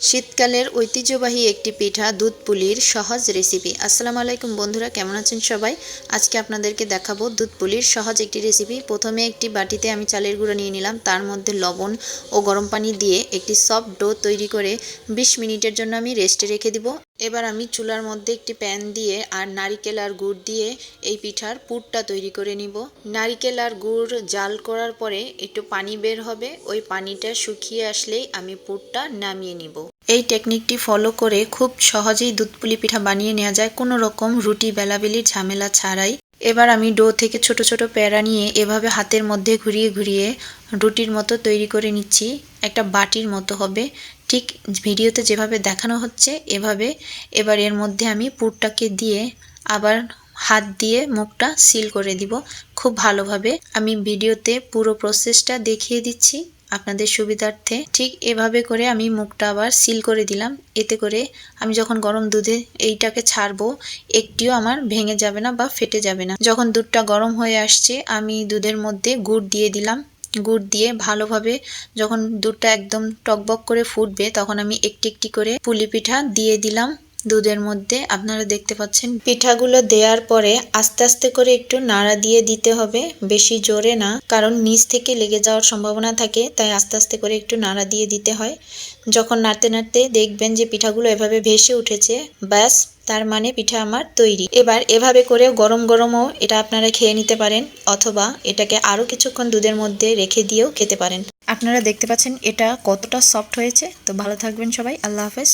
শীতকালের ঐতিহ্যবাহী একটি পিঠা দুধ পুলির সহজ রেসিপি। আসসালামু আলাইকুম বন্ধুরা, কেমন আছেন সবাই? আজকে আপনাদেরকে দেখাবো দুধ পুলির সহজ একটি রেসিপি। প্রথমে একটি বাটিতে আমি চালের গুঁড়ো নিয়ে নিলাম, তার মধ্যে লবণ ও গরম পানি দিয়ে একটি সফট ডো তৈরি করে 20 মিনিটের জন্য আমি রেস্টে রেখে দিব। এবার আমি চুলার মধ্যে একটি প্যান দিয়ে আর নারিকেল আর গুড় দিয়ে এই পিঠার পুরটা তৈরি করে নিব। নারিকেল আর গুড় জাল করার পরে একটু পানি বের হবে, ওই পানিটা শুকিয়ে আসলেই আমি পুরটা নামিয়ে নিব। এই টেকনিকটি ফলো করে খুব সহজেই দুধ পুলি পিঠা বানিয়ে নেওয়া যায়, কোনো রকম রুটি বেলাবেলির ঝামেলা ছাড়াই। এবার আমি ডো থেকে ছোট ছোট প্যারা নিয়ে এভাবে হাতের মধ্যে ঘুরিয়ে ঘুরিয়ে রুটির মতো তৈরি করে নিচ্ছি। একটা বাটির মতো হবে, ঠিক ভিডিওতে যেভাবে দেখানো হচ্ছে এভাবে। এবার এর মধ্যে আমি পুরটাকে দিয়ে আবার হাত দিয়ে মুখটা সিল করে দিব খুব ভালোভাবে। আমি ভিডিওতে পুরো প্রসেসটা দেখিয়ে দিচ্ছি আপনাদের সুবিধার্থে। ঠিক এভাবে করে আমি মুখটা আবার সিল করে দিলাম। এতে করে আমি যখন গরম দুধে এইটাকে ছাড়বো, একটিও আমার ভেঙে যাবে না বা ফেটে যাবে না। যখন দুধটা গরম হয়ে আসছে, আমি দুধের মধ্যে গুড় দিয়ে দিলাম। গুড় দিয়ে ভালোভাবে যখন দুধটা একদম টকবক করে ফুটবে, তখন আমি একটি একটি করে পুলি পিঠা দিয়ে দিলাম দুধের মধ্যে। আপনারা দেখতে পাচ্ছেন পিঠাগুলো দেওয়ার পরে আস্তে আস্তে করে একটু নাড়া দিয়ে দিতে হবে, বেশি জোরে না, কারণ নিচ থেকে লেগে যাওয়ার সম্ভাবনা থাকে, তাই আস্তে আস্তে করে একটু নাড়া দিয়ে দিতে হয়। যখন নাড়তে নাড়তে দেখবেন যে পিঠাগুলো এভাবে ভেসে উঠেছে, ব্যাস তার মানে পিঠা আমার তৈরি। এবার এভাবে করে গরম গরমও এটা আপনারা খেয়ে নিতে পারেন, অথবা এটাকে আরও কিছুক্ষণ দুধের মধ্যে রেখে দিয়েও খেতে পারেন। আপনারা দেখতে পাচ্ছেন এটা কতটা সফট হয়েছে। তো ভালো থাকবেন সবাই, আল্লাহ হাফেজ।